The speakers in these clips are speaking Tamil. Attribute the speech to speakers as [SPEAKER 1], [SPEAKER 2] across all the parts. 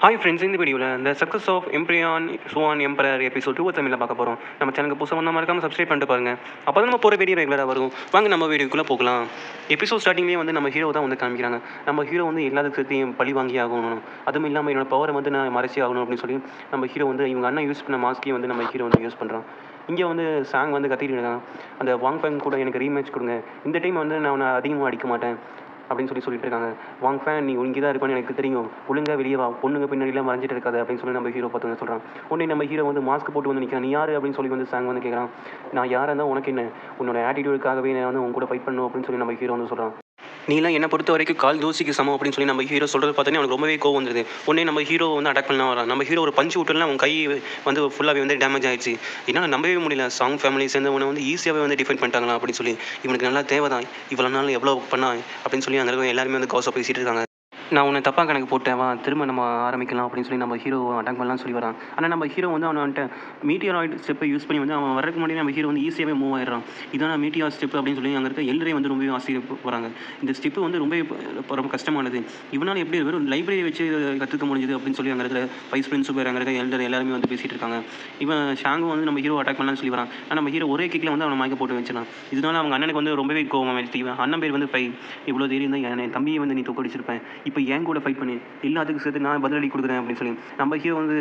[SPEAKER 1] ஹாய் ஃப்ரெண்ட்ஸ், இந்த வீடியோவில் இந்த சக்ஸஸ் ஆஃப் எம்ப்ரியான் சுவான் எம்பரர் எபிசோட் 2 தமிழில் பார்க்க போகிறோம். நம்ம சேனலுக்கு புதுசாக வந்தால் மறக்காமல் சப்ஸ்கிரைப் பண்ணிட்டு பாருங்கள். அப்போ தான் நம்ம போகிற வீடியோ ரெகுலராக வரும். வாங்க நம்ம வீடியோக்குள்ளே போகலாம். எபிசோட் ஸ்டார்டிங்லேயே வந்து நம்ம ஹீரோ தான் வந்து காமிக்கிறாங்க. நம்ம ஹீரோ வந்து எல்லாத்துக்கும் பழி வாங்கி ஆகணும், அதுவும் இல்லாமல் என்னோட பவரை வந்து நான் மறைச்சி ஆகணும் அப்படின்னு சொல்லி நம்ம ஹீரோ வந்து இவங்க அண்ணன் யூஸ் பண்ண மாஸ்கையும் வந்து நம்ம ஹீரோ வந்து யூஸ் பண்ணுறான். இங்கே வந்து சாங் வந்து கத்திட்டு இருக்காங்க, அந்த வாங் ஃபேங் கூட எனக்கு ரீமேட்ச் கொடுங்க, இந்த டைம் வந்து நான் அதிகமாக அடிக்க மாட்டேன் அப்படின்னு சொல்லிட்டு இருக்காங்க. வாங் ஃபேன், நீ இங்கே தான் இருப்பான்னு எனக்கு தெரியும், ஒழுங்காக வெளியே வா, பொண்ணுங்க பின்னாடிலாம் மறைஞ்சிட்டு இருக்காது அப்படின்னு சொல்லி நம்ம ஹீரோ பார்த்து வந்து சொல்கிறான். உடனே நம்ம ஹீரோ வந்து மாஸ்க் போட்டு வந்து நிற்கிறான். நீ யார் அப்படின்னு சொல்லி வந்து சாங் வந்து கேட்குறான். நான் யாராக இருந்தால் உனக்கு என்ன, உன்னோட ஆட்டிடியூடுக்காகவே நான் வந்து உங்க கூட ஃபைட் பண்ணணும் அப்படின்னு சொல்லி நம்ம ஹீரோ வந்து சொல்கிறான். நீலாம் என்னை பொறுத்த வரைக்கும் கால் தூசிக்கு சமம் அப்படின்னு சொல்லி நம்ம ஹீரோ சொல்கிறது பார்த்தோன்னே அவனுக்கு ரொம்பவே கோவம் வந்துடுது. உடனே நம்ம ஹீரோ வந்து அட்டாக் பண்ணலாம் வரான். நம்ம ஹீரோ ஒரு பஞ்சு விட்டுலாம் அவன் கை வந்து ஃபுல்லாகவே வந்து டேமேஜ் ஆயிடுச்சு. என்னால் நம்பவே முடியல, சாங் ஃபேமிலி சேர்ந்தவனை வந்து ஈஸியாகவே வந்து டிஃபெண்ட் பண்ணிட்டாங்களா அப்படின்னு சொல்லி. இவனுக்கு நல்லா தேவை தான், இவ்வளோ நாள் எவ்வளோ பண்ணா அப்படின்னு சொல்லி அங்கே இருக்க எல்லாருமே வந்து காசை பேசிகிட்டு இருக்காங்க. நான் உன்னை தப்பாக கணக்கு போட்டேன், வா திரும்ப நம்ம ஆரம்பிக்கலாம் அப்படின்னு சொல்லி நம்ம ஹீரோ அட்டாக் பண்ணலாம் சொல்லி வரான். ஆனால் நம்ம ஹீரோ வந்து அவன்கிட்ட மீட்டியராய்டு ஸ்டெப்பை யூஸ் பண்ணி வந்து அவன் வரக்கு முன்னாடி நம்ம ஹீரோ வந்து ஈஸியாகவே மூவ் ஆயிடுறான். இதான் மீட்டியார் ஸ்டெப் அப்படின்னு சொல்லி அங்கே இருக்க எல்லாரையும் வந்து ரொம்பவே ஆசையாக போகிறாங்க. இந்த ஸ்டெப்பு வந்து ரொம்ப கஷ்டமானது, இவனால் எப்படி வெறும் லைப்ரரி வச்சு கற்றுக்க முடிஞ்சது அப்படின்னு சொல்லி அங்கே இருக்கிற வைஸ் பிரின்சிபல் அங்கே இருக்க எல்டர் எல்லாருமே வந்து பேசிகிட்டு இருக்காங்க. இவன் ஷாங்கும் வந்து நம்ம ஹீரோ அட்டாக் பண்ணலாம்னு சொல்லி வரான். ஆனால் நம்ம ஹீரோ ஒரே கிக்கில் வந்து அவனை மயக்க போட்டு வச்சிடலாம். இதனால அவங்க அண்ணனுக்கு வந்து ரொம்பவே கோவம் எடுத்து, இவன் அண்ணன் பேர் வந்து இவ்வளோ தைரியம் தான் என் தம்பியை வந்து நீ தோக்கடிச்சிருப்பேன், இப்போ ஏன் கூட ஃபைட் பண்ணி எல்லாத்துக்கும் சேர்த்து நான் பதிலடி கொடுக்குறேன் அப்படின்னு சொல்லி நம்ம ஹீரோ வந்து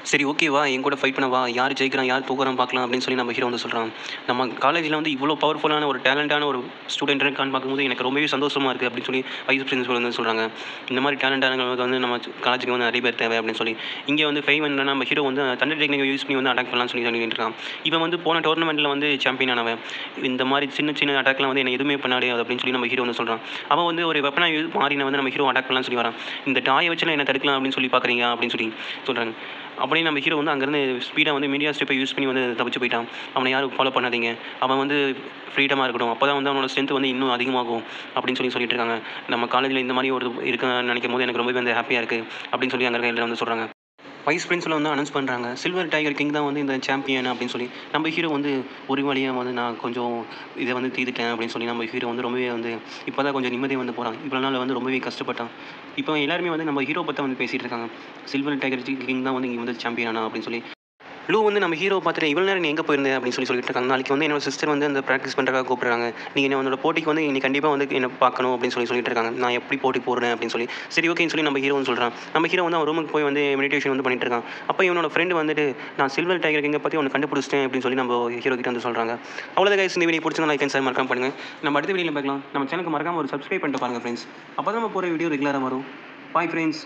[SPEAKER 1] சரி ஓகேவா என் கூட ஃபைட் பண்ணவா, யார் ஜெயிக்கிறான் யார் தூக்குறான் பார்க்கலாம் அப்படின்னு சொல்லி நம்ம ஹீரோ வந்து சொல்கிறான். நம்ம காலேஜில் வந்து இவ்வளோ பவர்ஃபுல்லான ஒரு டேலண்டான ஒரு ஸ்டூடெண்ட் இருக்கான்னு பார்க்கும்போது எனக்கு ரொம்பவே சந்தோஷமாக இருக்குது அப்படின்னு சொல்லி வைஸ் பிரின்சிபல் வந்து சொல்கிறாங்க. இந்த மாதிரி டேலண்டானவங்களுக்கு வந்து நம்ம காலேஜுக்கு வந்து நிறைய பேர் தேவை அப்படின்னு சொல்லி இங்கே வந்து ஃபைவ் வந்து நம்ம ஹீரோ வந்து தண்டர் டெக்னிக்கை யூஸ் பண்ணி வந்து அட்டாக் பண்ணலாம்னு சொல்லிட்டு இருக்கான். இவன் வந்து போன டோர்னமெண்ட்டில் வந்து சாம்பியன் ஆனவன், இந்த மாதிரி சின்ன சின்ன அட்டாக்லாம் வந்து என்ன எதுவுமே பண்ணாது அப்படின்னு சொல்லி நம்ம ஹீரோ வந்து சொல்கிறான். அவன் வந்து ஒரு வெப்பனாக மாறின வந்து நம்ம ஹீரோ அட்டாக் பண்ணலாம்னு சொல்லி வரான். இந்த டாயை வச்சு என்ன தடுக்கலாம் அப்படின்னு சொல்லி பார்க்குறீங்க அப்படின்னு சொல்லி சொல்கிறாங்க. அப்படியே நம்ம ஹீரோ வந்து அங்கேருந்து ஸ்பீடாக வந்து மீடியா ஸ்டெப்பை யூஸ் பண்ணி வந்து தப்பிச்சு போயிட்டான். அவனை யாரும் ஃபாலோ பண்ணாதீங்க, அவன் வந்து ஃப்ரீடமாக இருக்கட்டும், அப்போ தான் வந்து அவனோட ஸ்ட்ரென்த் வந்து இன்னும் அதிகமாகும் அப்படின்னு சொல்லிட்டு இருக்காங்க. நம்ம காலேஜில் இந்த மாதிரி ஒரு இருக்குன்னு நினைக்கும் போது எனக்கு ரொம்பவே வந்து ஹாப்பியாக இருக்குது அப்படின்னு சொல்லி அங்கே இருக்க எல்லாரும் வந்து சொல்கிறாங்க. வைஸ் பிரின்ஸில் வந்து அனௌன்ஸ் பண்ணுறாங்க, சில்வர் டைகர் கிங் தான் வந்து இந்த சாம்பியன் அப்படின்னு சொல்லி. நம்ம ஹீரோ வந்து ஒரு வழியாக வந்து நான் கொஞ்சம் இதை வந்து தீர்த்துட்டேன் அப்படின்னு சொல்லி நம்ம ஹீரோ வந்து ரொம்பவே வந்து இப்போ தான் கொஞ்சம் நிம்மதியாக வந்து போகிறான். இவ்வளோ நாள் வந்து ரொம்பவே கஷ்டப்பட்டான். இப்போ எல்லாருமே வந்து நம்ம ஹீரோ பற்றி வந்து பேசிகிட்டு இருக்காங்க. சில்வர் டைகர் கிங் தான் வந்து இங்கே வந்து சாம்பியன் ஆனா அப்படின்னு சொல்லி. லூ வந்து நம்ம ஹீரோ பார்த்துட்டு இவ்வளோ நேரம் நீ எங்கே போயிருந்தேன் அப்படின்னு சொல்லிட்டு இருக்காங்க. நாளைக்கு வந்து என்னோட சிஸ்டர் வந்து அந்த ப்ராக்டிஸ் பண்ணுறதுக்காக கூப்பிட்றாங்க, நீ என்ன உன்னோட போட்டிக்கு வந்து நீ கண்டிப்பாக வந்து என்னை பார்க்கணும் அப்படின்னு சொல்லிட்டு இருக்காங்க. நான் எப்படி போட்டி போடுறேன் அப்படின்னு சொல்லி. சரி ஓகேன்னு சொல்லி நம்ம ஹீரோன்னு சொல்கிறான். நம்ம ஹீரோ வந்து அவன் ரூமுக்கு போய் வந்து மெடிடேஷன் வந்து பண்ணிட்டு இருக்கான். அப்போ இவனோட ஃப்ரெண்டு வந்துட்டு நான் சில்வர் டைகர் கிங்கை பற்றி ஒன்று கண்டுபிடிச்சிட்டேன் அப்படின்னு சொல்லி நம்ம ஹீரோ கிட்ட வந்து சொல்கிறாங்க. அவ்வளோதான் கைஸ், இந்த வீடியோ பிடிச்சிருந்தா லைக் அண்ட் ஷேர் மறக்காம பண்ணுங்கள். நம்ம அடுத்த வீடியோவில் பார்க்கலாம். நம்ம சேனலுக்கு மறக்காம ஒரு சப்ஸ்கிரைப் பண்ணிட்டு பாருங்கள் ஃப்ரெண்ட்ஸ், அப்போ தான் நம்ம போகிற வீடியோ ரெகுலராக வரும். Bye friends.